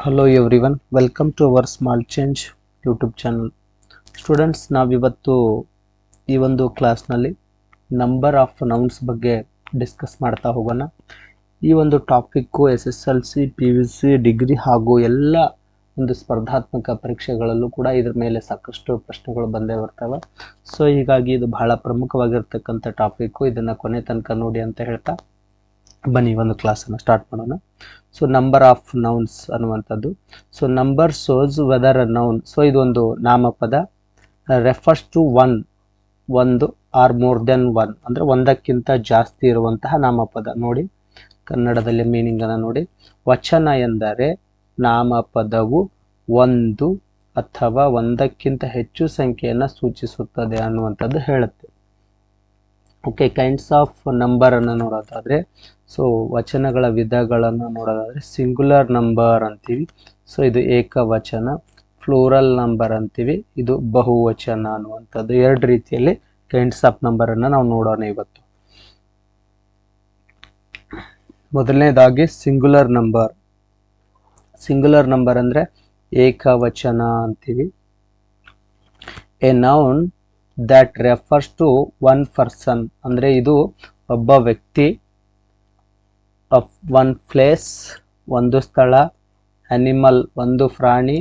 Hello everyone, welcome to our Small Change YouTube channel. Students, ನಾವಿವತ್ತು ಈ ಒಂದು ಕ್ಲಾಸ್ನಲ್ಲಿ ನಂಬರ್ ಆಫ್ ನೌನ್ಸ್ ಬಗ್ಗೆ ಡಿಸ್ಕಸ್ ಮಾಡ್ತಾ ಹೋಗೋಣ. ಈ ಒಂದು ಟಾಪಿಕ್ಕು SSLC, PUC, ಡಿಗ್ರಿ ಹಾಗೂ ಎಲ್ಲ ಒಂದು ಸ್ಪರ್ಧಾತ್ಮಕ ಪರೀಕ್ಷೆಗಳಲ್ಲೂ ಕೂಡ ಇದ್ರ ಮೇಲೆ ಸಾಕಷ್ಟು ಪ್ರಶ್ನೆಗಳು ಬಂದೇ ಬರ್ತವೆ. ಸೊ ಹೀಗಾಗಿ ಇದು ಬಹಳ ಪ್ರಮುಖವಾಗಿರ್ತಕ್ಕಂಥ ಟಾಪಿಕ್ಕು. ಇದನ್ನು ಕೊನೆ ತನಕ ನೋಡಿ ಅಂತ ಹೇಳ್ತಾ ಬನ್ನಿ ಒಂದು ಕ್ಲಾಸನ್ನು ಸ್ಟಾರ್ಟ್ ಮಾಡೋಣ. ಸೊ ನಂಬರ್ ಆಫ್ ನೌನ್ಸ್ ಅನ್ನುವಂಥದ್ದು. So number shows whether a noun. So ಇದೊಂದು ನಾಮಪದ. ರೆಫರ್ಸ್ ಟು ಒಂದು ಆರ್ ಮೋರ್ ದೆನ್ ಒನ್, ಅಂದರೆ ಒಂದಕ್ಕಿಂತ ಜಾಸ್ತಿ ಇರುವಂತಹ ನಾಮಪದ. ನೋಡಿ ಕನ್ನಡದಲ್ಲಿ ಮೀನಿಂಗ್ ಅನ್ನು ನೋಡಿ. ವಚನ ಎಂದರೆ ನಾಮಪದವು ಒಂದು ಅಥವಾ ಒಂದಕ್ಕಿಂತ ಹೆಚ್ಚು ಸಂಖ್ಯೆಯನ್ನು ಸೂಚಿಸುತ್ತದೆ ಅನ್ನುವಂಥದ್ದು ಹೇಳುತ್ತೆ. ಓಕೆ, ಕೈಂಡ್ಸ್ ಆಫ್ ನಂಬರ್ ಅನ್ನು ನೋಡೋದಾದ್ರೆ, ಸೊ ವಚನಗಳ ವಿಧಗಳನ್ನು ನೋಡೋದಾದ್ರೆ ಸಿಂಗುಲರ್ ನಂಬರ್ ಅಂತೀವಿ. ಸೊ ಇದು ಏಕವಚನ. ಫ್ಲೂರಲ್ ನಂಬರ್ ಅಂತೀವಿ, ಇದು ಬಹುವಚನ ಅನ್ನುವಂಥದ್ದು. ಎರಡು ರೀತಿಯಲ್ಲಿ ಕೈಂಡ್ಸ್ ಆಫ್ ನಂಬರ್ ಅನ್ನು ನಾವು ನೋಡೋಣ ಇವತ್ತು. ಮೊದಲನೇದಾಗಿ ಸಿಂಗುಲರ್ ನಂಬರ್. ಸಿಂಗುಲರ್ ನಂಬರ್ ಅಂದ್ರೆ ಏಕವಚನ ಅಂತೀವಿ. A noun that refers to one person, ಅಂದರೆ ಇದು ಒಬ್ಬ ವ್ಯಕ್ತಿ. of one place, ಒಂದು ಸ್ಥಳ. ಅನಿಮಲ್, ಒಂದು ಪ್ರಾಣಿ.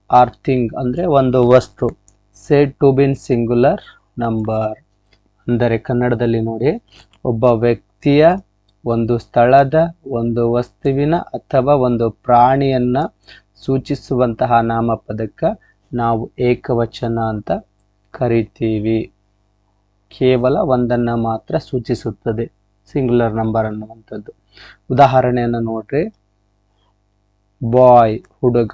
ಆರ್ ಥಿಂಗ್, ಅಂದರೆ ಒಂದು ವಸ್ತು. said to be in singular number, ಅಂದರೆ ಕನ್ನಡದಲ್ಲಿ ನೋಡಿ, ಒಬ್ಬ ವ್ಯಕ್ತಿಯ, ಒಂದು ಸ್ಥಳದ, ಒಂದು ವಸ್ತುವಿನ ಅಥವಾ ಒಂದು ಪ್ರಾಣಿಯನ್ನ ಸೂಚಿಸುವಂತಹ ನಾಮಪದಕ್ಕೆ ನಾವು ಏಕವಚನ ಅಂತ ಕರಿತೀವಿ. ಕೇವಲ ಒಂದನ್ನು ಮಾತ್ರ ಸೂಚಿಸುತ್ತದೆ ಸಿಂಗುಲರ್ ನಂಬರ್ ಅನ್ನುವಂಥದ್ದು. ಉದಾಹರಣೆಯನ್ನು ನೋಡ್ರಿ. ಬಾಯ್ ಹುಡುಗ,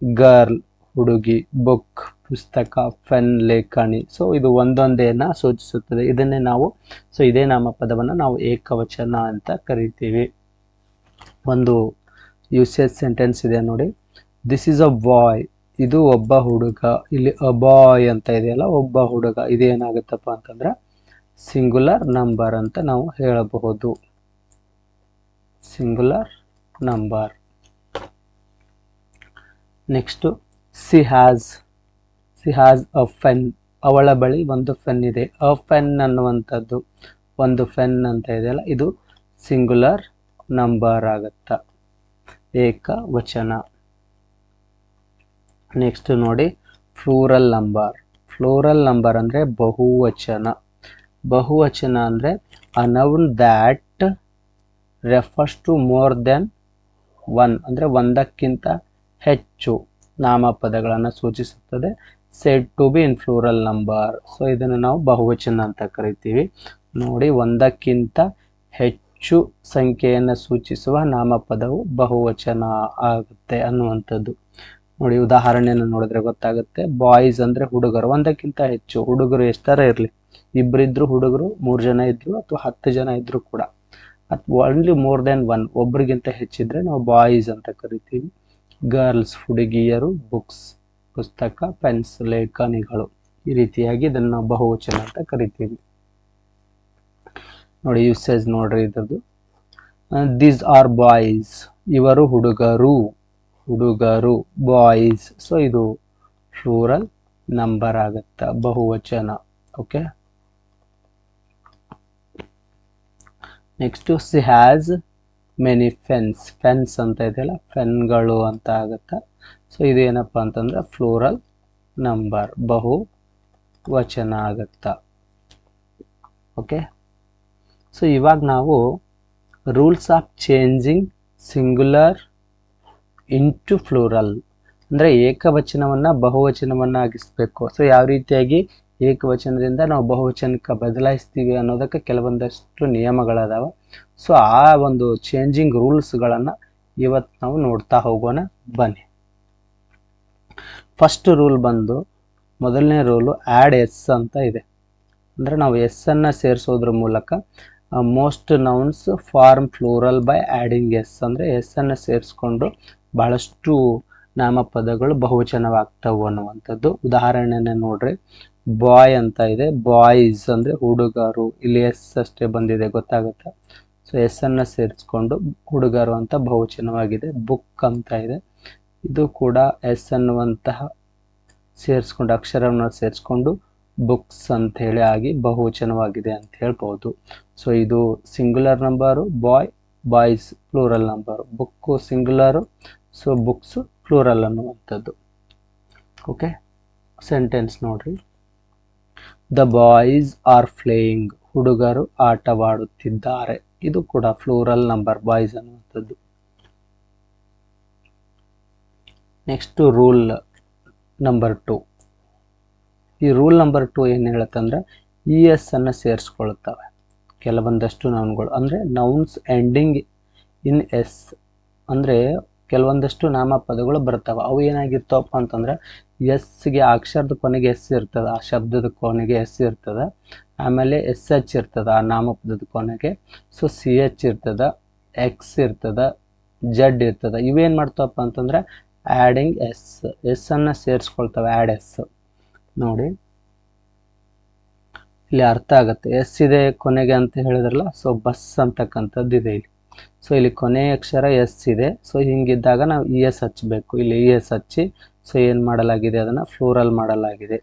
ಗರ್ಲ್ ಹುಡುಗಿ, ಬುಕ್ ಪುಸ್ತಕ, ಪೆನ್ ಲೇಖನಿ. ಸೊ ಇದು ಒಂದೊಂದೇನ ಸೂಚಿಸುತ್ತದೆ. ಇದನ್ನೇ ನಾವು, ಸೊ ಇದೇ ನಾಮಪದವನ್ನು ನಾವು ಏಕವಚನ ಅಂತ ಕರಿತೀವಿ. ಒಂದು ಯೂಸೇಜ್ ಸೆಂಟೆನ್ಸ್ ಇದೆ ನೋಡಿ. ದಿಸ್ ಈಸ್ ಅ ಬಾಯ್, ಇದು ಒಬ್ಬ ಹುಡುಗ. ಇಲ್ಲಿ ಅ ಬಾಯ್ ಅಂತ ಇದೆಯಲ್ಲ, ಒಬ್ಬ ಹುಡುಗ. ಇದೇನಾಗುತ್ತಪ್ಪ ಅಂತಂದ್ರೆ ಸಿಂಗುಲರ್ ನಂಬರ್ ಅಂತ ನಾವು ಹೇಳಬಹುದು. Singular number. Next, she has a pen, ಅವಳ ಬಳಿ ಒಂದು ಪೆನ್ ಇದೆ. ಅ ಪೆನ್ ಅನ್ನುವಂಥದ್ದು, ಒಂದು ಪೆನ್ ಅಂತ ಇದೆಯಲ್ಲ, ಇದು ಸಿಂಗುಲರ್ ನಂಬರ್ ಆಗುತ್ತ, ಏಕವಚನ. ನೆಕ್ಸ್ಟ್ ನೋಡಿ, ಫ್ಲೂರಲ್ ನಂಬರ್. ಫ್ಲೂರಲ್ ನಂಬರ್ ಅಂದರೆ ಬಹುವಚನ. ಬಹುವಚನ ಅಂದರೆ a noun that refers to more than one, ಅಂದರೆ ಒಂದಕ್ಕಿಂತ ಹೆಚ್ಚು ನಾಮಪದಗಳನ್ನು ಸೂಚಿಸುತ್ತದೆ. Said to be in plural number. So ಇದನ್ನು ನಾವು ಬಹುವಚನ ಅಂತ ಕರಿತೀವಿ. ನೋಡಿ, ಒಂದಕ್ಕಿಂತ ಹೆಚ್ಚು ಸಂಖ್ಯೆಯನ್ನು ಸೂಚಿಸುವ ನಾಮಪದವು ಬಹುವಚನ ಆಗುತ್ತೆ ಅನ್ನುವಂಥದ್ದು. ನೋಡಿ, ಉದಾಹರಣೆಯನ್ನು ನೋಡಿದ್ರೆ ಗೊತ್ತಾಗುತ್ತೆ. ಬಾಯ್ಸ್ ಅಂದ್ರೆ ಹುಡುಗರು, ಒಂದಕ್ಕಿಂತ ಹೆಚ್ಚು. ಹುಡುಗರು ಎಷ್ಟರ ಇರಲಿ, ಇಬ್ಬರಿದ್ರು ಹುಡುಗರು, 3 ಜನ ಇದ್ರು ಅಥವಾ 10 ಜನ ಇದ್ರು ಕೂಡ, ಅಥವಾ ಓನ್ಲಿ ಮೋರ್ ದೆನ್ ಒನ್, ಒಬ್ರಿಗಿಂತ ಹೆಚ್ಚಿದ್ರೆ ನಾವು ಬಾಯ್ಸ್ ಅಂತ ಕರಿತೀವಿ. ಗರ್ಲ್ಸ್ ಹುಡುಗಿಯರು, ಬುಕ್ಸ್ ಪುಸ್ತಕ, ಪೆನ್ಸ್ ಲೇಖನಿಗಳು. ಈ ರೀತಿಯಾಗಿ ಇದನ್ನು ನಾವು ಬಹುವಚನ ಅಂತ ಕರಿತೀವಿ. ನೋಡಿ ಯೂಸೇಜ್ ನೋಡ್ರಿ ಇದ್ರದ್ದು. ದೀಸ್ ಆರ್ ಬಾಯ್ಸ್, ಇವರು ಹುಡುಗರು. ಬಾಯ್ಸ್. ಸೊ ಇದು ಫ್ಲೂರಲ್ ನಂಬರ್ ಆಗತ್ತ, ಬಹುವಚನ. Okay, next, she has many pens. Pens ಅಂತ ಇದೆಯಲ್ಲ, ಪೆನ್ಗಳು ಅಂತ ಆಗತ್ತ. ಸೊ ಇದು ಏನಪ್ಪಾ ಅಂತಂದ್ರೆ ಫ್ಲೂರಲ್ ನಂಬರ್, ಬಹುವಚನ ಆಗತ್ತ. ಓಕೆ, ಸೊ ಇವಾಗ ನಾವು rules of changing singular into ಫ್ಲೂರಲ್, ಅಂದರೆ ಏಕವಚನವನ್ನು ಬಹುವಚನವನ್ನಾಗಿಸ್ಬೇಕು. ಸೊ ಯಾವ ರೀತಿಯಾಗಿ ಏಕವಚನದಿಂದ ನಾವು ಬಹುವಚನಕ್ಕೆ ಬದಲಾಯಿಸ್ತೀವಿ ಅನ್ನೋದಕ್ಕೆ ಕೆಲವೊಂದಷ್ಟು ನಿಯಮಗಳದಾವ. ಸೊ ಆ ಒಂದು ಚೇಂಜಿಂಗ್ ರೂಲ್ಸ್ಗಳನ್ನು ಇವತ್ತು ನಾವು ನೋಡ್ತಾ ಹೋಗೋಣ ಬನ್ನಿ. ಫಸ್ಟ್ ರೂಲ್ ಬಂದು, ಮೊದಲನೇ ರೂಲು ಆ್ಯಡ್ ಎಸ್ ಅಂತ ಇದೆ. ಅಂದರೆ ನಾವು ಎಸ್ ಅನ್ನು ಸೇರಿಸೋದ್ರ ಮೂಲಕ most nouns form plural by adding S, ಅಂದರೆ ಎಸ್ ಅನ್ನು ಸೇರಿಸ್ಕೊಂಡು ಬಹಳಷ್ಟು ನಾಮಪದಗಳು ಬಹುವಚನವಾಗ್ತವು ಅನ್ನುವಂಥದ್ದು. ಉದಾಹರಣೆನ ನೋಡ್ರಿ. ಬಾಯ್ ಅಂತ ಇದೆ, ಬಾಯ್ಸ್ ಅಂದರೆ ಹುಡುಗರು. ಇಲ್ಲಿ ಎಸ್ ಅಷ್ಟೇ ಬಂದಿದೆ, ಗೊತ್ತಾಗುತ್ತೆ. ಸೊ ಎಸ್ ಅನ್ನು ಸೇರಿಸ್ಕೊಂಡು ಹುಡುಗರು ಅಂತ ಬಹುವಚನವಾಗಿದೆ. ಬುಕ್ ಅಂತ ಇದೆ, ಇದು ಕೂಡ ಎಸ್ ಅನ್ನುವಂತಹ ಸೇರಿಸ್ಕೊಂಡು ಅಕ್ಷರವನ್ನು ಸೇರಿಸ್ಕೊಂಡು ಬುಕ್ಸ್ ಅಂತ ಹೇಳಿ ಆಗಿ ಬಹುವಚನವಾಗಿದೆ ಅಂತ ಹೇಳ್ಬೋದು. ಸೊ ಇದು singular number, boys plural number, book singular, so books plural ಅನ್ನುವಂಥದ್ದು. ಓಕೆ, ಸೆಂಟೆನ್ಸ್ ನೋಡ್ರಿ. ದ ಬಾಯ್ಸ್ ಆರ್ ಪ್ಲೇಯಿಂಗ್, ಹುಡುಗರು ಆಟವಾಡುತ್ತಿದ್ದಾರೆ. ಇದು ಕೂಡ ಪ್ಲೂರಲ್ ನಂಬರ್ ಬಾಯ್ಸ್ ಅನ್ನುವಂಥದ್ದು. Next rule number 2. ಈ ರೂಲ್ ನಂಬರ್ 2 ಏನು ಹೇಳುತ್ತಂದ್ರೆ ಇ ಎಸ್ ಅನ್ನು ಸೇರಿಸ್ಕೊಳ್ತವೆ ಕೆಲವೊಂದಷ್ಟು ನೌನ್ಗಳು, ಅಂದರೆ ನೌನ್ಸ್ ಎಂಡಿಂಗ್ ಇನ್ ಎಸ್, ಅಂದರೆ ಕೆಲವೊಂದಷ್ಟು ನಾಮಪದಗಳು ಬರ್ತವೆ. ಅವು ಏನಾಗಿರ್ತವಪ್ಪ ಅಂತಂದ್ರೆ ಎಸ್ಗೆ ಅಕ್ಷರದ ಕೊನೆಗೆ ಎಸ್ ಇರ್ತದೆ, ಆ ಶಬ್ದದ ಕೊನೆಗೆ ಎಸ್ ಇರ್ತದೆ. ಆಮೇಲೆ ಎಸ್ ಎಚ್ ಇರ್ತದೆ ಆ ನಾಮಪದದ ಕೊನೆಗೆ. ಸೊ ಸಿ ಎಚ್ ಇರ್ತದೆ, ಎಕ್ಸ್ ಇರ್ತದೆ, ಜಡ್ ಇರ್ತದೆ. ಇವೇನು ಮಾಡ್ತಾವಪ್ಪ ಅಂತಂದ್ರೆ ಆ್ಯಡಿಂಗ್ ಎಸ್ ಅನ್ನು ಸೇರಿಸ್ಕೊಳ್ತವೆ. ಆ್ಯಡ್ ಎಸ್ ನೋಡಿ, ಇಲ್ಲಿ ಅರ್ಥ ಆಗುತ್ತೆ. ಎಸ್ ಇದೆ ಕೊನೆಗೆ ಅಂತ ಹೇಳಿದ್ರಲ್ಲ, ಸೊ ಬಸ್ ಅಂತಕ್ಕಂಥದ್ದು ಇದೆ ಇಲ್ಲಿ. ಸೊ ಇಲ್ಲಿ ಕೊನೆಯ ಅಕ್ಷರ ಎಸ್ ಇದೆ. ಸೊ ಹಿಂಗಿದ್ದಾಗ ನಾವು ಇ ಎಸ್ ಹಚ್ಚಬೇಕು. ಇಲ್ಲಿ ಇ ಎಸ್ ಹಚ್ಚಿ ಸೊ ಏನು ಮಾಡಲಾಗಿದೆ, ಅದನ್ನು ಫ್ಲೂರಲ್ ಮಾಡಲಾಗಿದೆ.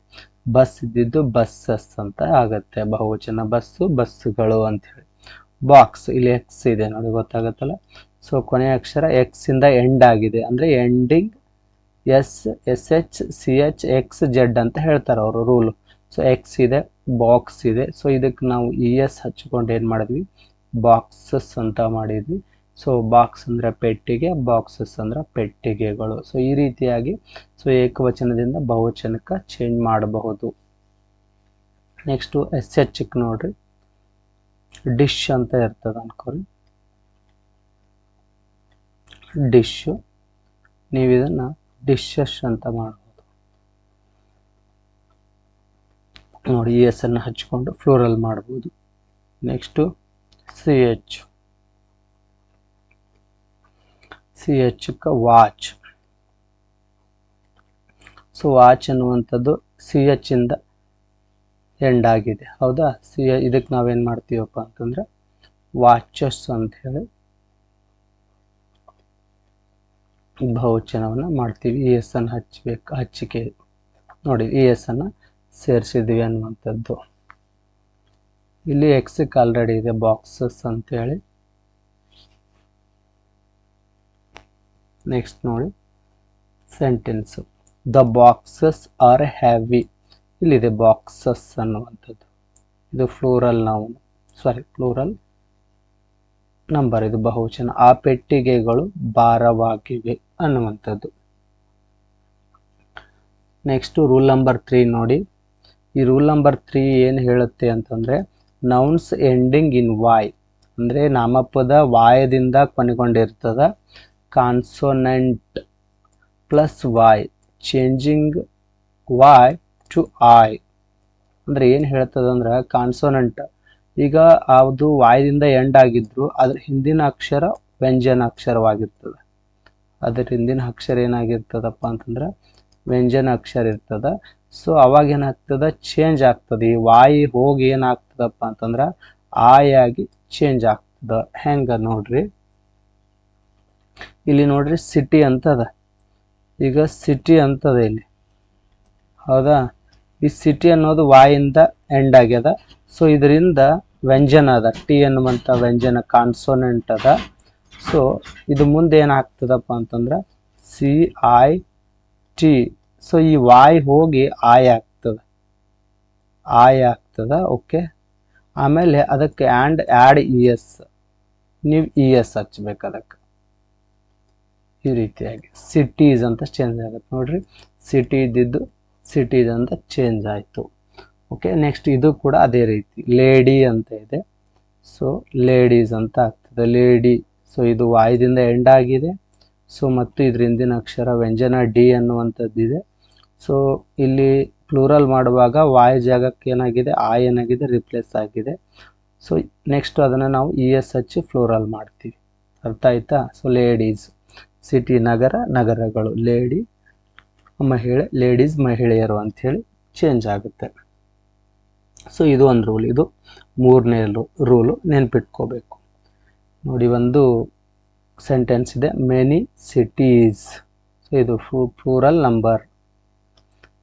ಬಸ್ ಇದ್ದಿದ್ದು ಬಸ್ಸಸ್ ಅಂತ ಆಗುತ್ತೆ, ಬಹುವಚನ. ಬಸ್ಸು ಬಸ್ಸುಗಳು ಅಂಥೇಳಿ. ಬಾಕ್ಸ್ ಇಲ್ಲಿ ಎಕ್ಸ್ ಇದೆ ನೋಡಿ, ಗೊತ್ತಾಗುತ್ತಲ್ಲ. ಸೊ ಕೊನೆಯ ಅಕ್ಷರ ಎಕ್ಸ್ ಇಂದ ಎಂಡ್ ಆಗಿದೆ, ಅಂದರೆ ending S, S H, C H, X, Z ಅಂತ ಹೇಳ್ತಾರೆ ಅವರು ರೂಲು. ಸೊ ಎಕ್ಸ್ ಇದೆ, ಬಾಕ್ಸ್ ಇದೆ. ಸೊ ಇದಕ್ಕೆ ನಾವು ಇ ಎಸ್ ಹಚ್ಕೊಂಡು ಏನು ಮಾಡಿದ್ವಿ, ಬಾಕ್ಸಸ್ ಅಂತ ಮಾಡಿದ್ವಿ. ಸೊ ಬಾಕ್ಸ್ ಅಂದರೆ ಪೆಟ್ಟಿಗೆ, ಬಾಕ್ಸಸ್ ಅಂದ್ರೆ ಪೆಟ್ಟಿಗೆಗಳು. ಸೊ ಈ ರೀತಿಯಾಗಿ ಸೊ ಏಕವಚನದಿಂದ ಬಹುವಚನಕ್ಕೆ ಚೇಂಜ್ ಮಾಡಬಹುದು. ನೆಕ್ಸ್ಟು ಎಸ್ ಎಚ್ ನೋಡ್ರಿ, ಡಿಶ್ ಅಂತ ಇರ್ತದೆ ಅನ್ಕೋರಿ. ಡಿಶ್ಶು, ನೀವು ಇದನ್ನು ಡಿಶಸ್ ಅಂತ ಮಾಡ್ಬೋದು ನೋಡಿ. ಇ ಎಸ್ ಅನ್ನು ಹಚ್ಕೊಂಡು ಫ್ಲೂರಲ್ ಮಾಡ್ಬೋದು. ನೆಕ್ಸ್ಟು ಸಿ ಎಚ್, ಸಿ ಎಚ್ಗೆ ವಾಚ್. ಸೊ ವಾಚ್ ಅನ್ನುವಂಥದ್ದು ಸಿ ಎಚ್ ಇಂದ ಎಂಡ್ ಆಗಿದೆ, ಹೌದಾ. ಇದಕ್ಕೆ ನಾವೇನು ಮಾಡ್ತೀವಪ್ಪ ಅಂತಂದ್ರೆ ವಾಚಸ್ ಅಂತ ಹೇಳಿ ಬಹುವಚನವನ್ನು ಮಾಡ್ತೀವಿ. ಇ ಎಸ್ ಅನ್ನು ಹಚ್ಚಿಕೆ ನೋಡಿ, ಇ ಎಸ್ ಅನ್ನು ಸೇರಿಸಿದ್ವಿ ಅನ್ನುವಂಥದ್ದು. ಇಲ್ಲಿ ಎಕ್ಸಿಕ್ ಆಲ್ರೆಡಿ ಇದೆ ಬಾಕ್ಸಸ್ ಅಂತೇಳಿ. ನೆಕ್ಸ್ಟ್ ನೋಡಿ sentence. The boxes are heavy. ಇಲ್ಲಿದೆ ಬಾಕ್ಸಸ್ ಅನ್ನುವಂಥದ್ದು. ಇದು ಫ್ಲೂರಲ್ ನೌನ್, ಫ್ಲೂರಲ್ ನಂಬರ್, ಇದು ಬಹುವಚನ. ಆ ಪೆಟ್ಟಿಗೆಗಳು ಭಾರವಾಗಿವೆ ಅನ್ನುವಂಥದ್ದು. ನೆಕ್ಸ್ಟ್ ರೂಲ್ ನಂಬರ್ 3 ನೋಡಿ. ಈ ರೂಲ್ ನಂಬರ್ 3 ಏನು ಹೇಳುತ್ತೆ ಅಂತಂದರೆ ನೌನ್ಸ್ ಎಂಡಿಂಗ್ ಇನ್ ವಾಯ್, ಅಂದರೆ ನಾಮಪದ ವಾಯದಿಂದ ಕೊನೆಗೊಂಡಿರ್ತದ. Consonant plus Y changing Y to I, ಅಂದರೆ ಏನು ಹೇಳ್ತದಂದ್ರೆ ಕಾನ್ಸೋನೆಂಟ್ ಈಗ ಅದು ವಾಯದಿಂದ ಎಂಡ್ ಆಗಿದ್ರು ಅದ್ರ ಹಿಂದಿನ ಅಕ್ಷರ ವ್ಯಂಜನ ಅಕ್ಷರವಾಗಿರ್ತದೆ. ಅದ್ರ ಹಿಂದಿನ ಅಕ್ಷರ ಏನಾಗಿರ್ತದಪ್ಪ ಅಂತಂದ್ರೆ ವ್ಯಂಜನ ಅಕ್ಷರ ಇರ್ತದ. ಸೊ ಅವಾಗ ಏನಾಗ್ತದ, ಚೇಂಜ್ ಆಗ್ತದೆ. ಈ ವಾಯಿ ಹೋಗಿ ಏನಾಗ್ತದಪ್ಪ ಅಂತಂದ್ರೆ ಆಯಾಗಿ ಚೇಂಜ್ ಆಗ್ತದ. ಹೆಂಗ ನೋಡ್ರಿ, ಇಲ್ಲಿ ನೋಡ್ರಿ ಸಿಟಿ ಅಂತದ. ಈಗ ಸಿಟಿ ಅಂತದ ಇಲ್ಲಿ, ಹೌದಾ. ಈ ಸಿಟಿ ಅನ್ನೋದು ವಾಯಿಂದ ಎಂಡ್ ಆಗ್ಯದ. ಸೊ ಇದರಿಂದ ವ್ಯಂಜನ ಅದ, ಟಿ ಅನ್ನುವಂಥ ವ್ಯಂಜನ ಕಾನ್ಸೋನೆಂಟ್ ಅದ. ಸೊ ಇದು ಮುಂದೆ ಏನಾಗ್ತದಪ್ಪ ಅಂತಂದ್ರೆ ಸಿ ಐ ಟಿ. ಸೊ ಈ ವಾಯ್ ಹೋಗಿ ಆಯ್ ಆಗ್ತದ. ಓಕೆ, ಆಮೇಲೆ ಅದಕ್ಕೆ ಆ್ಯಡ್ ಇ ಎಸ್, ನೀವು ಇ ಎಸ್ ಹಚ್ಬೇಕು ಅದಕ್ಕೆ. ಈ ರೀತಿಯಾಗಿ ಸಿಟೀಸ್ ಅಂತ ಚೇಂಜ್ ಆಗುತ್ತೆ ನೋಡ್ರಿ. ಸಿಟಿ ಇದ್ದಿದ್ದು ಸಿಟೀಸ್ ಅಂತ ಚೇಂಜ್ ಆಯಿತು. ಓಕೆ, ನೆಕ್ಸ್ಟ್ ಇದು ಕೂಡ ಅದೇ ರೀತಿ ಲೇಡಿ ಅಂತ ಇದೆ. ಸೊ ಲೇಡೀಸ್ ಅಂತ ಆಗ್ತದೆ, ಲೇಡಿ. ಸೊ ಇದು ವಾಯ್ದಿಂದ ಎಂಡ್ ಆಗಿದೆ. ಸೊ ಮತ್ತು ಇದ್ರ ಹಿಂದಿನ ಅಕ್ಷರ ವ್ಯಂಜನ ಡಿ ಅನ್ನುವಂಥದ್ದಿದೆ. ಸೊ ಇಲ್ಲಿ ಪ್ಲೂರಲ್ ಮಾಡುವಾಗ ವಾಯ್ ಜಾಗಕ್ಕೆ ಏನಾಗಿದೆ, ಆಯ್ ಏನಾಗಿದೆ, ರಿಪ್ಲೇಸ್ ಆಗಿದೆ. ಸೊ ನೆಕ್ಸ್ಟ್ ಅದನ್ನು ನಾವು ಇ ಎಸ್ ಹಚ್ಚಿ ಫ್ಲೂರಲ್ ಮಾಡ್ತೀವಿ. ಅರ್ಥ ಆಯ್ತಾ. ಸೊ ಲೇಡೀಸ್, ಸಿಟಿ ನಗರ, ನಗರಗಳು, ಲೇಡಿ ಮಹಿಳೆ, ಲೇಡೀಸ್ ಮಹಿಳೆಯರು ಅಂಥೇಳಿ ಚೇಂಜ್ ಆಗುತ್ತೆ. ಸೊ ಇದು ಒಂದು ರೂಲ್. ಇದು 3ನೇ ರೂಲು, ನೆನ್ಪಿಟ್ಕೋಬೇಕು. ನೋಡಿ ಒಂದು ಸೆಂಟೆನ್ಸ್ ಇದೆ, ಮೆನಿ ಸಿಟೀಸ್. ಸೊ ಇದು plural number.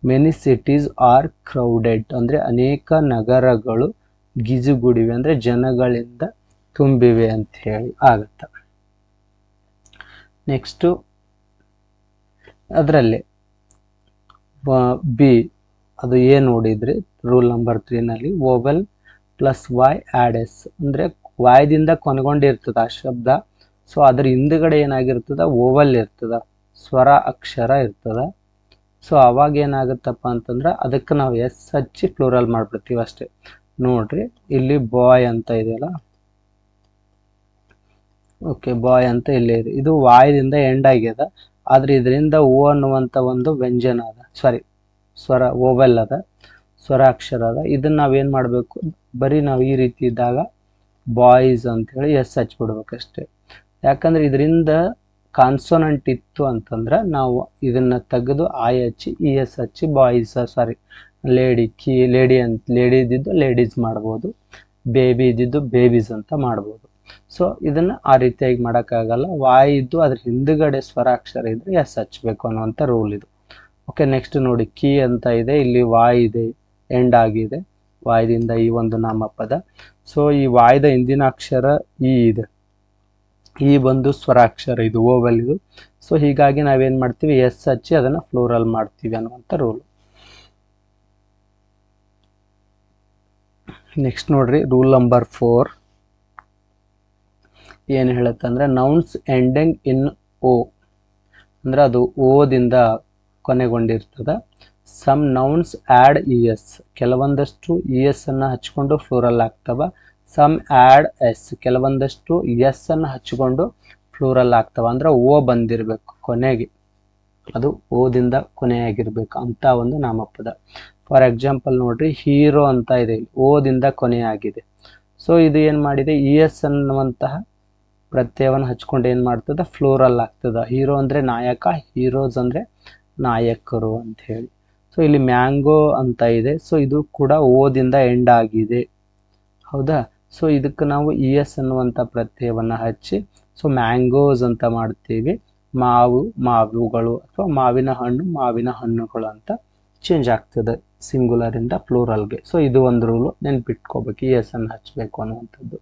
Many cities are crowded ಅಂದರೆ ಅನೇಕ ನಗರಗಳು ಗಿಜುಗುಡಿವೆ ಅಂದರೆ ಜನಗಳಿಂದ ತುಂಬಿವೆ ಅಂತ ಹೇಳಿ ಆಗುತ್ತೆ. ನೆಕ್ಸ್ಟು ಅದರಲ್ಲಿ ಬಿ ಅದು ಏನು ನೋಡಿದ್ರಿ ರೂಲ್ ನಂಬರ್ 3ನಲ್ಲಿ vowel plus Y add S ಅಂದರೆ ವಾಯ್ದಿಂದ ಕೊನೆಗೊಂಡಿರ್ತದೆ ಆ ಶಬ್ದ. ಸೊ ಅದ್ರ ಹಿಂದುಗಡೆ ಏನಾಗಿರ್ತದ, ಓವಲ್ ಇರ್ತದ, ಸ್ವರ ಅಕ್ಷರ ಇರ್ತದ. ಸೊ ಅವಾಗ ಏನಾಗುತ್ತಪ್ಪ ಅಂತಂದ್ರೆ ಅದಕ್ಕೆ ನಾವು ಎಸ್ ಹಚ್ಚಿ ಪ್ಲೂರಲ್ ಮಾಡ್ಬಿಡ್ತೀವಿ ಅಷ್ಟೇ. ನೋಡ್ರಿ ಇಲ್ಲಿ ಬಾಯ್ ಅಂತ ಇದೆಯಲ್ಲ, ಓಕೆ ಬಾಯ್ ಅಂತ ಇಲ್ಲೇ ಇದೆ. ಇದು ವಾಯ್ದಿಂದ ಎಂಡ್ ಆಗ್ಯದ, ಆದ್ರೆ ಇದರಿಂದ ಓ ಅನ್ನುವಂಥ ಒಂದು ವ್ಯಂಜನ ಅದ, ಸ್ವರ ಓವೆಲ್ ಅದ, ಸ್ವರ ಅಕ್ಷರ ಅದ. ಇದನ್ನ ನಾವೇನು ಮಾಡಬೇಕು, ಬರೀ ನಾವು ಈ ರೀತಿ ಇದ್ದಾಗ ಬಾಯ್ಸ್ ಅಂತೇಳಿ ಎಸ್ ಹಚ್ಬಿಡ್ಬೇಕಷ್ಟೇ. ಯಾಕಂದ್ರೆ ಇದರಿಂದ ಕಾನ್ಸೋನೆಂಟ್ ಇತ್ತು ಅಂತಂದ್ರೆ ನಾವು ಇದನ್ನ ತೆಗೆದು ಐ ಹಚ್ಚಿ ಇ ಎಸ್ ಹಚ್ಚಿ ಬಾಯ್ಸ್ ಲೇಡಿ ಇದ್ದಿದ್ದು ಲೇಡೀಸ್ ಮಾಡ್ಬೋದು, ಬೇಬಿ ಇದ್ದಿದ್ದು ಬೇಬೀಸ್ ಅಂತ ಮಾಡ್ಬೋದು. ಸೊ ಇದನ್ನ ಆ ರೀತಿಯಾಗಿ ಮಾಡೋಕ್ಕಾಗಲ್ಲ. ವಾಯ್ ಇದ್ದು ಅದ್ರ ಹಿಂದುಗಡೆ ಸ್ವರಾಕ್ಷರ ಇದ್ರೆ ಎಸ್ ಹಚ್ಬೇಕು ಅನ್ನುವಂಥ ರೂಲ್ ಇದು. ಓಕೆ, ನೆಕ್ಸ್ಟ್ ನೋಡಿ ಕೀ ಅಂತ ಇದೆ, ಇಲ್ಲಿ ವಾಯ್ ಇದೆ, ಎಂಡ್ ಆಗಿದೆ ವಾಯ್ದಿಂದ ಈ ಒಂದು ನಾಮಪದ. ಸೊ ಈ ವಾಯ್ದ ಹಿಂದಿನ ಅಕ್ಷರ ಇ ಇದೆ, ಈ ಒಂದು ಸ್ವರಾಕ್ಷರ ಇದು ಓವೆಲ್ ಇದು. ಸೊ ಹೀಗಾಗಿ ನಾವೇನ್ ಮಾಡ್ತೀವಿ, ಎಸ್ ಹಚ್ಚಿ ಅದನ್ನ ಫ್ಲೂರಲ್ ಮಾಡ್ತೀವಿ ಅನ್ನುವಂಥ ರೂಲ್. ನೆಕ್ಸ್ಟ್ ನೋಡ್ರಿ ರೂಲ್ ನಂಬರ್ 4 ಏನು ಹೇಳುತ್ತಂದ್ರೆ ನೌನ್ಸ್ ಎಂಡಿಂಗ್ ಇನ್ ಓ ಅಂದ್ರೆ ಅದು ಓದಿಂದ ಕೊನೆಗೊಂಡಿರ್ತದ. Some nouns add E S, ಕೆಲವೊಂದಷ್ಟು ಇ ಎಸ್ ಅನ್ನು ಹಚ್ಕೊಂಡು ಫ್ಲೂರಲ್ ಆಗ್ತವ. ಸಮ್ ಆ್ಯಡ್ ಎಸ್, ಕೆಲವೊಂದಷ್ಟು ಎಸ್ ಅನ್ನು ಹಚ್ಕೊಂಡು ಫ್ಲೂರಲ್ ಆಗ್ತವ. ಅಂದ್ರೆ ಓ ಬಂದಿರಬೇಕು ಕೊನೆಗೆ, ಅದು ಓದಿಂದ ಕೊನೆಯಾಗಿರ್ಬೇಕು ಅಂತ ಒಂದು ನಾಮಪದ. ಫಾರ್ ಎಕ್ಸಾಂಪಲ್ ನೋಡ್ರಿ, ಹೀರೋ ಅಂತ ಇದೆ, ಓದಿಂದ ಕೊನೆಯಾಗಿದೆ. ಸೊ ಇದು ಏನು ಮಾಡಿದೆ, ಇ ಎಸ್ ಅನ್ನುವಂತಹ ಪ್ರತ್ಯಯವನ್ನು ಹಚ್ಕೊಂಡು ಏನು ಮಾಡ್ತದ, ಫ್ಲೂರಲ್ ಆಗ್ತದ. ಹೀರೋ ಅಂದರೆ ನಾಯಕ, ಹೀರೋಸ್ ಅಂದರೆ ನಾಯಕರು ಅಂತ ಹೇಳಿ. ಸೊ ಇಲ್ಲಿ ಮ್ಯಾಂಗೋ ಅಂತ ಇದೆ, ಸೊ ಇದು ಕೂಡ ಓದಿಂದ ಎಂಡ್ ಆಗಿದೆ, ಹೌದಾ. ಸೊ ಇದಕ್ಕೆ ನಾವು ಇ ಎಸ್ ಅನ್ನುವಂಥ ಪ್ರತ್ಯಯವನ್ನು ಹಚ್ಚಿ ಸೊ ಮ್ಯಾಂಗೋಸ್ ಅಂತ ಮಾಡ್ತೀವಿ. ಮಾವುಗಳು ಅಥವಾ ಮಾವಿನ ಹಣ್ಣು, ಮಾವಿನ ಹಣ್ಣುಗಳು ಅಂತ ಚೇಂಜ್ ಆಗ್ತದೆ ಸಿಂಗುಲರಿಂದ ಪ್ಲೂರಲ್ಗೆ. ಸೊ ಇದು ಒಂದು ರೂಲು ನೆನ್ಪಿಟ್ಕೋಬೇಕು, ಇ ಎಸ್ ಅನ್ನು ಹಚ್ಚಬೇಕು ಅನ್ನುವಂಥದ್ದು.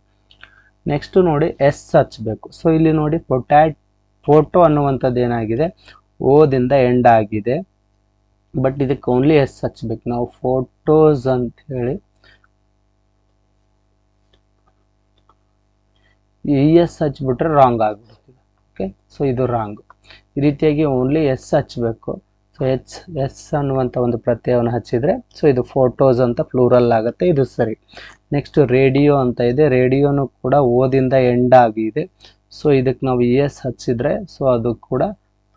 ನೆಕ್ಸ್ಟ್ ನೋಡಿ ಎಸ್ ಹಚ್ಚಬೇಕು. ಸೊ ಇಲ್ಲಿ ನೋಡಿ ಫೋಟೋ ಅನ್ನುವಂಥದ್ದು ಏನಾಗಿದೆ, ಓದಿಂದ ಎಂಡ್ ಆಗಿದೆ, ಬಟ್ ಇದಕ್ಕೆ ಓನ್ಲಿ ಎಸ್ ಹಚ್ಬೇಕು ನಾವು. ಫೋಟೋಸ್ ಅಂತ ಹೇಳಿ ಇ ಎಸ್ ಹಚ್ಬಿಟ್ರೆ ರಾಂಗ್ ಆಗ್ಬಿಡ್ತದೆ. ಓಕೆ, ಸೊ ಇದು ರಾಂಗ್. ಈ ರೀತಿಯಾಗಿ ಓನ್ಲಿ ಎಸ್ ಹಚ್ಚಬೇಕು. ಸೊ ಎಸ್ ಅನ್ನುವಂಥ ಒಂದು ಪ್ರತ್ಯಯವನ್ನು ಹಚ್ಚಿದ್ರೆ ಸೊ ಇದು ಫೋಟೋಸ್ ಅಂತ ಪ್ಲೂರಲ್ ಆಗುತ್ತೆ, ಇದು ಸರಿ. ನೆಕ್ಸ್ಟ್ ರೇಡಿಯೋ ಅಂತ ಇದೆ, ರೇಡಿಯೋನು ಕೂಡ ಓದಿಂದ ಎಂಡ್ ಆಗಿದೆ. ಸೊ ಇದಕ್ಕೆ ನಾವು ಇ ಎಸ್ ಹಚ್ಚಿದ್ರೆ ಸೊ ಅದು ಕೂಡ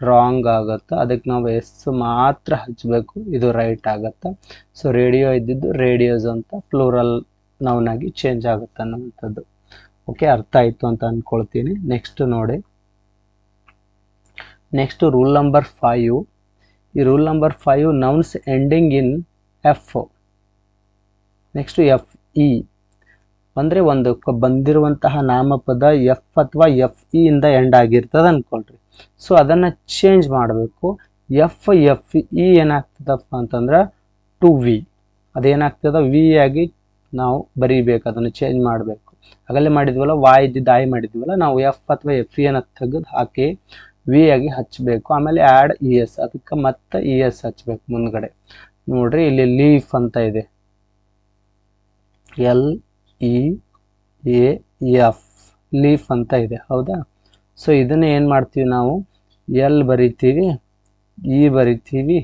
ರಾಂಗ್ ಆಗುತ್ತೆ, ಅದಕ್ಕೆ ನಾವು ಎಸ್ ಮಾತ್ರ ಹಚ್ಚಬೇಕು, ಇದು ರೈಟ್ ಆಗುತ್ತೆ. ಸೊ ರೇಡಿಯೋ ಇದ್ದಿದ್ದು ರೇಡಿಯೋಸ್ ಅಂತ ಪ್ಲೂರಲ್ ನೌನ್ ಆಗಿ ಚೇಂಜ್ ಆಗುತ್ತೆ ಅನ್ನುವಂಥದ್ದು. ಓಕೆ, ಅರ್ಥ ಆಯಿತು ಅಂತ ಅಂದ್ಕೊಳ್ತೀನಿ. ನೆಕ್ಸ್ಟ್ ನೋಡಿ, ನೆಕ್ಸ್ಟ್ ರೂಲ್ ನಂಬರ್ 5. ಈ rule number 5 nouns ending in F. Next F E ಅಂದರೆ ಒಂದು ಬಂದಿರುವಂತಹ ನಾಮಪದ ಎಫ್ ಅಥವಾ ಎಫ್ ಇ ಇಂದ ಎಂಡ್ ಆಗಿರ್ತದೆ ಅಂದ್ಕೊಳ್ರಿ. ಸೊ ಅದನ್ನು ಚೇಂಜ್ ಮಾಡಬೇಕು. ಎಫ್ ಇ ಏನಾಗ್ತದಪ್ಪ ಅಂತಂದ್ರೆ ಟು ವಿ, ಅದೇನಾಗ್ತದ ವಿ ಆಗಿ ನಾವು ಬರೀಬೇಕು, ಅದನ್ನು ಚೇಂಜ್ ಮಾಡಬೇಕು. ಆಗಲೇ ಮಾಡಿದ್ವಲ್ಲ, ವಾಯ್ ಇದ್ದಿದ್ದು ಆಯ್ ಮಾಡಿದ್ವಲ್ಲ, ನಾವು ಎಫ್ ಅಥವಾ ಎಫ್ ಇ ಅನ್ನು ತೆಗೆದು ಹಾಕಿ ವಿ ಆಗಿ ಹಚ್ಚಬೇಕು. ಆಮೇಲೆ ಆ್ಯಡ್ ಇ ಎಸ್, ಅದಕ್ಕೆ ಮತ್ತೆ ಇ ಎಸ್ ಹಚ್ಬೇಕು ಮುಂದ್ಗಡೆ. ನೋಡ್ರಿ ಇಲ್ಲಿ ಲೀಫ್ ಅಂತ ಇದೆ, LEAF ಲೀಫ್ ಅಂತ ಇದೆ, ಹೌದಾ. ಸೊ ಇದನ್ನ ಏನು ಮಾಡ್ತೀವಿ ನಾವು, ಎಲ್ ಬರಿತೀವಿ, ಇ ಬರಿತೀವಿ,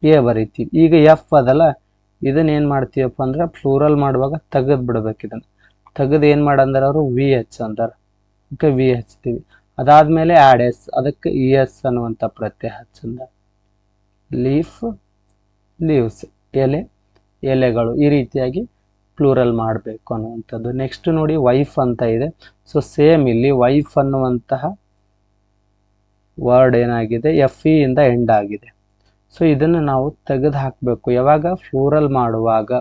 ಎ ಬರಿತೀವಿ. ಈಗ ಎಫ್ ಅದಲ್ಲ, ಇದನ್ನ ಏನು ಮಾಡ್ತೀವಪ್ಪ ಅಂದ್ರೆ ಪ್ಲೂರಲ್ ಮಾಡುವಾಗ ತೆಗೆದು ಬಿಡ್ಬೇಕು. ಇದನ್ನು ತೆಗೆದು ಏನು ಮಾಡಂದ್ರೆ ಅವರು ವಿ ಎಚ್ ಅಂತಾರೆ. ಓಕೆ, ವಿ ಹಚ್ತೀವಿ. ಅದಾದ್ಮೇಲೆ ಆ್ಯಡ್ ಎಸ್, ಅದಕ್ಕೆ ಇ ಎಸ್ ಅನ್ನುವಂಥ ಪ್ರತ್ಯಯ ಹಚ್ಚಂದ. ಲೀಫ್, ಲೀವ್ಸ್, ಎಲೆಗಳು, ಈ ರೀತಿಯಾಗಿ ಪ್ಲೂರಲ್ ಮಾಡಬೇಕು ಅನ್ನುವಂಥದ್ದು. ನೆಕ್ಸ್ಟ್ ನೋಡಿ ವೈಫ್ ಅಂತ ಇದೆ. ಸೊ ಸೇಮ್ ಇಲ್ಲಿ ವೈಫ್ ಅನ್ನುವಂತಹ ವರ್ಡ್ ಏನಾಗಿದೆ, ಎಫ್ ಇ ಇಂದ ಎಂಡ್ ಆಗಿದೆ. ಸೊ ಇದನ್ನು ನಾವು ತೆಗೆದು ಹಾಕಬೇಕು ಯಾವಾಗ, ಫ್ಲೂರಲ್ ಮಾಡುವಾಗ.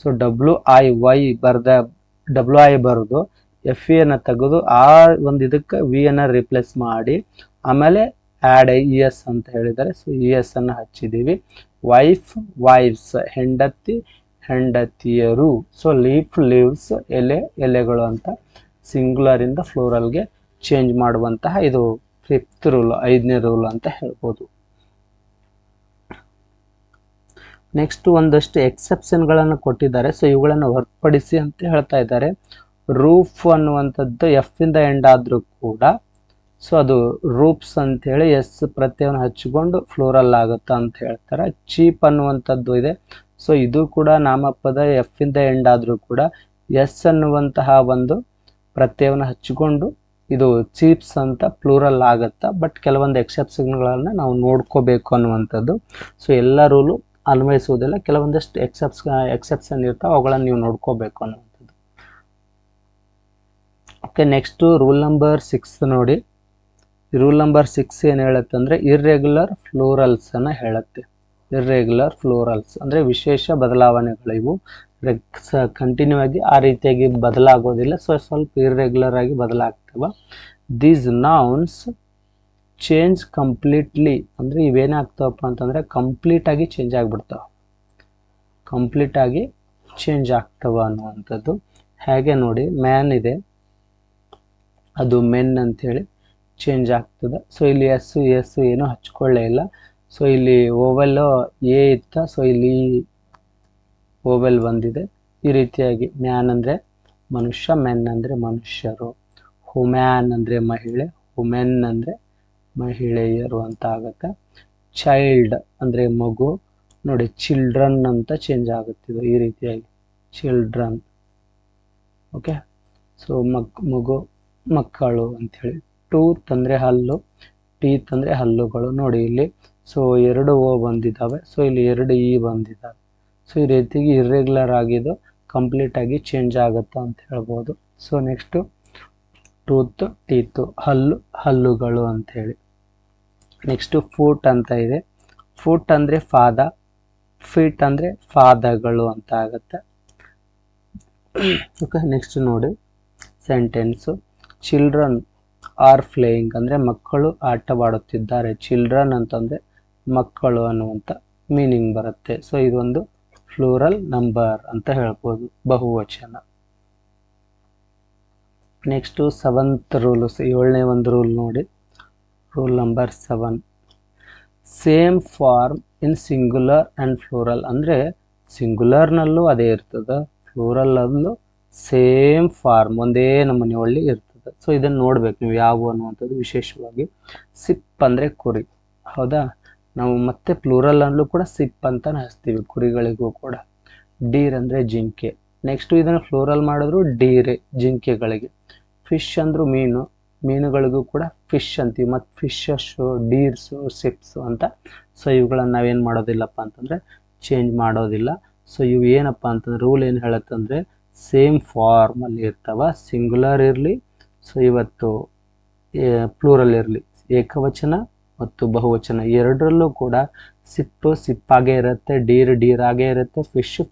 ಸೊ WIY ಬರೆದು ಎಫ್ ಇ ಅನ್ನ ತೆಗೆದು ಆ ಒಂದು ಇದಕ್ಕೆ ವಿ ಅನ್ನ ರಿಪ್ಲೇಸ್ ಮಾಡಿ ಆಮೇಲೆ ಆ್ಯಡ್ ಇ ಎಸ್ ಅಂತ ಹೇಳಿದ್ದಾರೆ. ಸೊ ಇ ಎಸ್ ಅನ್ನು ಹಚ್ಚಿದ್ದೀವಿ. ವೈಫ್ ವೈಫ್ಸ್, ಹೆಂಡತಿ ಹೆಂಡತಿಯರು. ಸೊ ಲೀಫ್ ಲೀವ್ಸ್, ಎಲೆ ಎಲೆಗಳು ಅಂತ ಸಿಂಗ್ಯುಲರಿಂದ ಫ್ಲೋರಲ್ಗೆ ಚೇಂಜ್ ಮಾಡುವಂತಹ ಇದು 5th ರೂಲ್, 5ನೇ ರೂಲ್ ಅಂತ ಹೇಳ್ಬೋದು. ನೆಕ್ಸ್ಟ್ ಒಂದಷ್ಟು ಎಕ್ಸೆಪ್ಷನ್ಗಳನ್ನು ಕೊಟ್ಟಿದ್ದಾರೆ. ಸೊ ಇವುಗಳನ್ನು ಹೊರತುಪಡಿಸಿ ಅಂತ ಹೇಳ್ತಾ ಇದ್ದಾರೆ. ರೂಫ್ ಅನ್ನುವಂಥದ್ದು ಎಫ್ ಇಂದ ಎಂಡ್ ಆದರೂ ಕೂಡ ಸೊ ಅದು ರೂಪ್ಸ್ ಅಂತೇಳಿ ಎಸ್ ಪ್ರತ್ಯಯವನ್ನು ಹಚ್ಚಿಕೊಂಡು ಫ್ಲೋರಲ್ ಆಗುತ್ತಾ ಅಂತ ಹೇಳ್ತಾರೆ. ಚೀಪ್ ಅನ್ನುವಂಥದ್ದು ಇದೆ. ಸೊ ಇದು ಕೂಡ ನಾಮಪದ ಎಫ್ ಇಂದ ಎಂಡ್ ಆದರೂ ಕೂಡ ಎಸ್ ಅನ್ನುವಂತಹ ಒಂದು ಪ್ರತ್ಯಯವನ್ನು ಹಚ್ಚಿಕೊಂಡು ಇದು ಚೀಪ್ಸ್ ಅಂತ ಪ್ಲೂರಲ್ ಆಗುತ್ತಾ. ಬಟ್ ಕೆಲವೊಂದು ಎಕ್ಸೆಪ್ಷನ್ಗಳನ್ನು ನಾವು ನೋಡ್ಕೋಬೇಕು ಅನ್ನುವಂಥದ್ದು. ಸೊ ಎಲ್ಲ ರೂಲು ಅನ್ವಯಿಸುವುದಿಲ್ಲ, ಕೆಲವೊಂದಷ್ಟು ಎಕ್ಸೆಪ್ಷನ್ ಇರ್ತಾವೆ, ಅವುಗಳನ್ನು ನೀವು ನೋಡ್ಕೋಬೇಕು ಅನ್ನುವಂಥದ್ದು. ಓಕೆ, ನೆಕ್ಸ್ಟು ರೂಲ್ ನಂಬರ್ 6 ನೋಡಿ. ರೂಲ್ ನಂಬರ್ 6 ಏನು ಹೇಳುತ್ತೆ ಅಂದರೆ ಇರ್ರೆಗ್ಯುಲರ್ ಫ್ಲೋರಲ್ಸನ್ನು ಹೇಳುತ್ತೆ. ಇರ್ರೆಗ್ಯುಲರ್ ಫ್ಲೋರಲ್ಸ್ ಅಂದರೆ ವಿಶೇಷ ಬದಲಾವಣೆಗಳಿವು. ಕಂಟಿನ್ಯೂ ಆಗಿ ಆ ರೀತಿಯಾಗಿ ಬದಲಾಗೋದಿಲ್ಲ. ಸೊ ಸ್ವಲ್ಪ ಇರ್ರೆಗ್ಯುಲರ್ ಆಗಿ ಬದಲಾಗ್ತವೆ. ದೀಸ್ ನೌನ್ಸ್ ಚೇಂಜ್ ಕಂಪ್ಲೀಟ್ಲಿ ಅಂದರೆ ಇವೇನಾಗ್ತಾವಪ್ಪ ಅಂತಂದರೆ ಕಂಪ್ಲೀಟಾಗಿ ಚೇಂಜ್ ಆಗಿಬಿಡ್ತಾವೆ, ಕಂಪ್ಲೀಟಾಗಿ ಚೇಂಜ್ ಆಗ್ತವೆ ಅನ್ನುವಂಥದ್ದು. ಹೇಗೆ ನೋಡಿ, ಮ್ಯಾನ್ ಇದೆ, ಅದು ಮೆನ್ ಅಂಥೇಳಿ ಚೇಂಜ್ ಆಗ್ತದೆ. ಸೊ ಇಲ್ಲಿ ಎಸ್ ಏನೂ ಹಚ್ಕೊಳ್ಳೇ ಇಲ್ಲ. ಸೊ ಇಲ್ಲಿ ಓವೆಲ್ ಎ ಇತ್ತ, ಸೊ ಇಲ್ಲಿ ಓವೆಲ್ ಬಂದಿದೆ. ಈ ರೀತಿಯಾಗಿ ಮ್ಯಾನ್ ಅಂದರೆ ಮನುಷ್ಯ, ಮೆನ್ ಅಂದರೆ ಮನುಷ್ಯರು, ಹುಮ್ಯಾನ್ ಅಂದರೆ ಮಹಿಳೆ, ಹುಮೆನ್ ಅಂದರೆ ಮಹಿಳೆಯರು ಅಂತ ಆಗುತ್ತೆ. ಚೈಲ್ಡ್ ಅಂದರೆ ಮಗು ನೋಡಿ, ಚಿಲ್ಡ್ರನ್ ಅಂತ ಚೇಂಜ್ ಆಗುತ್ತಿದೆ ಈ ರೀತಿಯಾಗಿ, ಚಿಲ್ಡ್ರನ್. ಓಕೆ, ಸೊ ಮಗು, ಮಕ್ಕಳು ಅಂಥೇಳಿ. ಟೂತ್ ಅಂದರೆ ಹಲ್ಲು, ಟೀತ್ ಅಂದರೆ ಹಲ್ಲುಗಳು. ನೋಡಿ ಇಲ್ಲಿ ಸೊ 2 ಓ ಬಂದಿದ್ದಾವೆ, ಸೊ ಇಲ್ಲಿ 2 ಇ ಬಂದಿದ್ದಾವೆ. ಸೊ ಈ ರೀತಿಯಾಗಿ ಇರ್ರೆಗ್ಯುಲರ್ ಆಗಿದ್ದು ಕಂಪ್ಲೀಟಾಗಿ ಚೇಂಜ್ ಆಗುತ್ತಾ ಅಂತ ಹೇಳ್ಬೋದು. ಸೊ ನೆಕ್ಸ್ಟು ಟೂತ್, ಟೀತು, ಹಲ್ಲುಗಳು ಅಂಥೇಳಿ. ನೆಕ್ಸ್ಟು ಫೂಟ್ ಅಂತ ಇದೆ. ಫೂಟ್ ಅಂದರೆ ಪಾದ, ಫೀಟ್ ಅಂದರೆ ಪಾದಗಳು ಅಂತ ಆಗುತ್ತೆ. ಓಕೆ, ನೆಕ್ಸ್ಟ್ ನೋಡಿ ಸೆಂಟೆನ್ಸು. ಚಿಲ್ಡ್ರನ್ ಆರ್ ಪ್ಲೇಯಿಂಗ್ ಅಂದರೆ ಮಕ್ಕಳು ಆಟವಾಡುತ್ತಿದ್ದಾರೆ. ಚಿಲ್ಡ್ರನ್ ಅಂತಂದರೆ ಮಕ್ಕಳು ಅನ್ನುವಂಥ ಮೀನಿಂಗ್ ಬರುತ್ತೆ. ಸೊ ಇದೊಂದು ಫ್ಲೂರಲ್ ನಂಬರ್ ಅಂತ ಹೇಳ್ಬೋದು, ಬಹುವಚನ. ನೆಕ್ಸ್ಟು 7th ರೂಲ್, 7ನೇ ಒಂದು ರೂಲ್ ನೋಡಿ. Rule number 7, same form in singular and plural. ಅಂದರೆ ಸಿಂಗ್ಯುಲರ್ನಲ್ಲೂ ಅದೇ ಇರ್ತದೆ, ಫ್ಲೂರಲ್ಲಲ್ಲೂ ಸೇಮ್ ಫಾರ್ಮ್ ಒಂದೇ ನಮೂನೆಯಲ್ಲಿ ಇರ್ತದೆ. ಸೊ ಇದನ್ನು ನೋಡ್ಬೇಕು ನೀವು ಯಾವುವು ಅನ್ನುವಂಥದ್ದು. ವಿಶೇಷವಾಗಿ ಸಿಪ್ ಅಂದರೆ ಕುರಿ, ಹೌದಾ, ನಾವು ಮತ್ತೆ ಪ್ಲೂರಲ್ಲಲ್ಲೂ ಕೂಡ ಸಿಪ್ ಅಂತ ಹಚ್ತೀವಿ ಕುರಿಗಳಿಗೂ ಕೂಡ. ಡೀರ್ ಅಂದರೆ ಜಿಂಕೆ. ನೆಕ್ಸ್ಟು ಇದನ್ನು ಫ್ಲೂರಲ್ ಮಾಡಿದ್ರು ಡೀರೆ, ಜಿಂಕೆಗಳಿಗೆ. ಫಿಶ್ ಅಂದರೂ ಮೀನು, ಮೀನುಗಳಿಗೂ ಕೂಡ ಫಿಶ್ ಅಂತೀವಿ. ಮತ್ತು ಫಿಶಸ್ಸು, ಡೀರ್ಸು, ಸಿಪ್ಸು ಅಂತ. ಸೊ ಇವುಗಳನ್ನು ನಾವೇನು ಮಾಡೋದಿಲ್ಲಪ್ಪ ಅಂತಂದರೆ ಚೇಂಜ್ ಮಾಡೋದಿಲ್ಲ. ಸೊ ಇವು ಏನಪ್ಪ ಅಂತಂದ್ರೆ ರೂಲ್ ಏನು ಹೇಳುತ್ತಂದರೆ ಸೇಮ್ ಫಾರ್ಮಲ್ಲಿ ಇರ್ತಾವ, ಸಿಂಗ್ಯುಲರ್ ಇರಲಿ, ಸೊ ಇವತ್ತು ಪ್ಲೂರಲ್ ಇರಲಿ, ಏಕವಚನ ಮತ್ತು ಬಹುವಚನ ಎರಡರಲ್ಲೂ ಕೂಡ ಸಿಪ್ಪು ಸಿಪ್ಪಾಗೇ ಇರುತ್ತೆ, ಡೀರ್ ಆಗೇ ಇರುತ್ತೆ,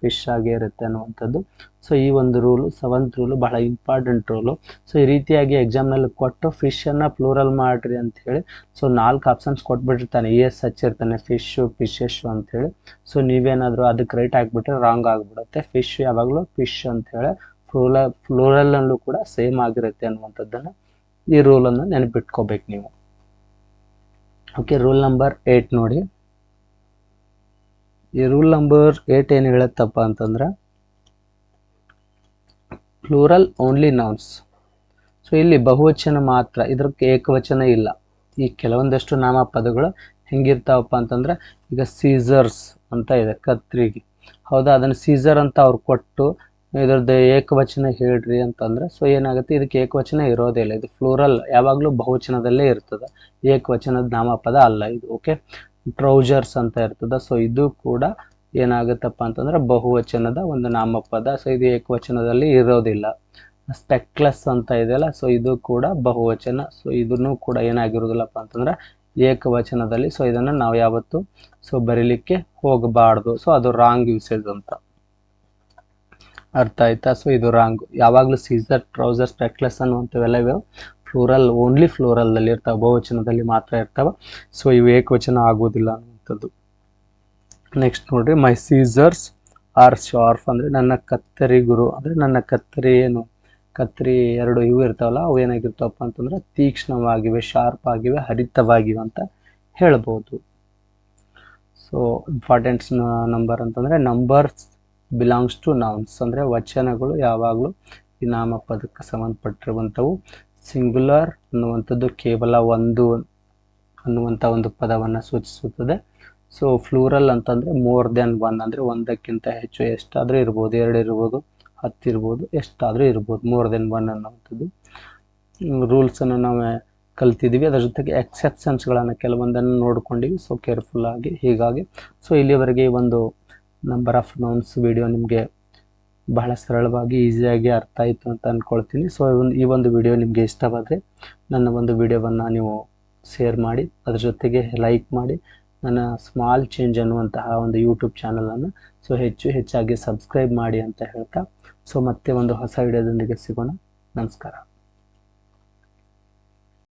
ಫಿಶ್ ಆಗೇ ಇರುತ್ತೆ ಅನ್ನುವಂಥದ್ದು. ಸೊ ಈ ಒಂದು ರೂಲು 7th ರೂಲು ಬಹಳ ಇಂಪಾರ್ಟೆಂಟ್ ರೂಲು. ಸೊ ಈ ರೀತಿಯಾಗಿ ಎಕ್ಸಾಮ್ನಲ್ಲಿ ಕೊಟ್ಟು ಫಿಶನ್ನು ಪ್ಲೂರಲ್ ಮಾಡಿರಿ ಅಂಥೇಳಿ ಸೊ 4 ಆಪ್ಷನ್ಸ್ ಕೊಟ್ಬಿಟ್ಟಿರ್ತಾನೆ, ಎಸ್ ಹಚ್ಚಿರ್ತಾನೆ, ಫಿಶ್ಶು, ಫಿಶಸ್ಸು ಅಂಥೇಳಿ. ಸೊ ನೀವೇನಾದರೂ ಅದಕ್ಕೆ ರೈಟ್ ಆಗಿಬಿಟ್ರೆ ರಾಂಗ್ ಆಗಿಬಿಡುತ್ತೆ. ಫಿಶ್ ಯಾವಾಗಲೂ ಫಿಶ್ ಅಂಥೇಳಿ, ಫ್ಲೂರಲ್ನಲ್ಲೂ ಕೂಡ ಸೇಮ್ ಆಗಿರುತ್ತೆ ಅನ್ನುವಂಥದ್ದನ್ನು ಈ ರೂಲನ್ನು ನೆನಪಿಟ್ಕೋಬೇಕು ನೀವು. ಓಕೆ, ರೂಲ್ ನಂಬರ್ 8 ನೋಡಿ. ಈ ರೂಲ್ ನಂಬರ್ 8 ಏನು ಹೇಳುತ್ತಪ್ಪ ಅಂತಂದ್ರೆ ಪ್ಲೂರಲ್ ಓನ್ಲಿ ನೌನ್ಸ್. ಸೊ ಇಲ್ಲಿ ಬಹುವಚನ ಮಾತ್ರ, ಇದಕ್ಕೆ ಏಕವಚನ ಇಲ್ಲ. ಈ ಕೆಲವೊಂದಷ್ಟು ನಾಮಪದಗಳು ಹೆಂಗಿರ್ತಾವಪ್ಪ ಅಂತಂದ್ರೆ, ಈಗ ಸೀಸರ್ಸ್ ಅಂತ ಇದೆ ಕತ್ರಿಗೆ, ಹೌದಾ, ಅದನ್ನು ಸೀಸರ್ ಅಂತ ಅವ್ರು ಕೊಟ್ಟು ಇದರದ್ದು ಏಕವಚನ ಹೇಳ್ರಿ ಅಂತಂದ್ರೆ ಸೊ ಏನಾಗುತ್ತೆ, ಇದಕ್ಕೆ ಏಕವಚನ ಇರೋದಿಲ್ಲ. ಇದು ಫ್ಲೂರಲ್ ಯಾವಾಗಲೂ ಬಹುವಚನದಲ್ಲೇ ಇರ್ತದೆ, ಏಕವಚನದ ನಾಮಪದ ಅಲ್ಲ ಇದು. ಓಕೆ, ಟ್ರೌಸರ್ಸ್ ಅಂತ ಇರ್ತದೆ. ಸೊ ಇದು ಕೂಡ ಏನಾಗುತ್ತಪ್ಪ ಅಂತಂದ್ರೆ ಬಹುವಚನದ ಒಂದು ನಾಮಪದ. ಸೊ ಇದು ಏಕವಚನದಲ್ಲಿ ಇರೋದಿಲ್ಲ. ಸ್ಪೆಕ್ಲಸ್ ಅಂತ ಇದೆಯಲ್ಲ, ಸೊ ಇದು ಕೂಡ ಬಹುವಚನ. ಸೊ ಇದನ್ನು ಕೂಡ ಏನಾಗಿರೋದಿಲ್ಲಪ್ಪ ಅಂತಂದ್ರೆ ಏಕವಚನದಲ್ಲಿ. ಸೊ ಇದನ್ನು ನಾವು ಯಾವತ್ತು ಸೊ ಬರೀಲಿಕ್ಕೆ ಹೋಗಬಾರ್ದು. ಸೊ ಅದು ರಾಂಗ್ ಯೂಸೇಜ್ ಅಂತ. ಅರ್ಥ ಆಯ್ತಾ? ಸೊ ಇದು ರಾಂಗ್. ಯಾವಾಗಲೂ ಸೀಸರ್, ಟ್ರೌಸರ್ಸ್, ನೆಕ್ಲೆಸ್ ಅನ್ನುವಂಥವೆಲ್ಲ ಇವೆ ಫ್ಲೂರಲ್, ಓನ್ಲಿ ಫ್ಲೂರಲ್ದಲ್ಲಿ ಇರ್ತಾವೆ, ಬಹುವಚನದಲ್ಲಿ ಮಾತ್ರ ಇರ್ತಾವೆ. ಸೊ ಇವು ಏಕವಚನ ಆಗೋದಿಲ್ಲ ಅನ್ನುವಂಥದ್ದು. ನೆಕ್ಸ್ಟ್ ನೋಡ್ರಿ, ಮೈ ಸೀಸರ್ಸ್ ಆರ್ ಶಾರ್ಪ್ ಅಂದರೆ ನನ್ನ ಕತ್ತರಿಗುರು, ಅಂದರೆ ನನ್ನ ಕತ್ತರಿ ಏನು ಕತ್ತರಿ ಎರಡು ಇವು ಇರ್ತಾವಲ್ಲ, ಅವು ಏನಾಗಿರ್ತಾವಪ್ಪ ಅಂತಂದ್ರೆ ತೀಕ್ಷ್ಣವಾಗಿವೆ, ಶಾರ್ಪ್ ಆಗಿವೆ, ಹರಿತವಾಗಿವೆ ಅಂತ ಹೇಳ್ಬೋದು. ಸೊ ಇಂಪಾರ್ಟೆಂಟ್ಸ್ ನಂಬರ್ ಅಂತಂದರೆ ನಂಬರ್ಸ್ ಬಿಲಾಂಗ್ಸ್ ಟು ನೌನ್ಸ್, ಅಂದರೆ ವಚನಗಳು ಯಾವಾಗಲೂ ಈ ನಾಮಪದಕ್ಕೆ ಸಂಬಂಧಪಟ್ಟಿರುವಂಥವು. ಸಿಂಗುಲರ್ ಅನ್ನುವಂಥದ್ದು ಕೇವಲ ಒಂದು ಅನ್ನುವಂಥ ಒಂದು ಪದವನ್ನು ಸೂಚಿಸುತ್ತದೆ. ಸೊ ಫ್ಲೂರಲ್ ಅಂತಂದರೆ ಮೋರ್ ದೆನ್ ಒನ್, ಅಂದರೆ ಒಂದಕ್ಕಿಂತ ಹೆಚ್ಚು, ಎಷ್ಟಾದರೂ ಇರ್ಬೋದು, 2 ಇರ್ಬೋದು, 10 ಇರ್ಬೋದು, ಎಷ್ಟಾದರೂ ಇರ್ಬೋದು. ಮೋರ್ ದೆನ್ ಒನ್ ಅನ್ನುವಂಥದ್ದು ರೂಲ್ಸನ್ನು ನಾವು ಕಲ್ತಿದ್ದೀವಿ. ಅದರ ಜೊತೆಗೆ ಎಕ್ಸೆಪ್ಷನ್ಸ್ಗಳನ್ನು ಕೆಲವೊಂದನ್ನು ನೋಡ್ಕೊಂಡಿವಿ. ಸೊ ಕೇರ್ಫುಲ್ ಆಗಿ. ಹೀಗಾಗಿ ಸೊ ಇಲ್ಲಿವರೆಗೆ ಈ ಒಂದು ನಂಬರ್ ಆಫ್ ನೌನ್ಸ್ ವಿಡಿಯೋ ನಿಮಗೆ ಬಹಳ ಸರಳವಾಗಿ ಈಸಿಯಾಗಿ ಅರ್ಥ ಆಯಿತು ಅಂತ ಅಂದ್ಕೊಳ್ತೀನಿ. ಸೊ ಈ ಒಂದು ವಿಡಿಯೋ ನಿಮಗೆ ಇಷ್ಟವಾದರೆ ನನ್ನ ಒಂದು ವಿಡಿಯೋವನ್ನು ನೀವು ಶೇರ್ ಮಾಡಿ, ಅದ್ರ ಜೊತೆಗೆ ಲೈಕ್ ಮಾಡಿ, ನನ್ನ ಸ್ಮಾಲ್ ಚೇಂಜ್ ಅನ್ನುವಂತಹ ಒಂದು ಯೂಟ್ಯೂಬ್ ಚಾನಲನ್ನು ಸೊ ಹೆಚ್ಚಾಗಿ ಸಬ್ಸ್ಕ್ರೈಬ್ ಮಾಡಿ ಅಂತ ಹೇಳ್ತಾ, ಸೊ ಮತ್ತೆ ಒಂದು ಹೊಸ ವಿಡಿಯೋದೊಂದಿಗೆ ಸಿಗೋಣ. ನಮಸ್ಕಾರ.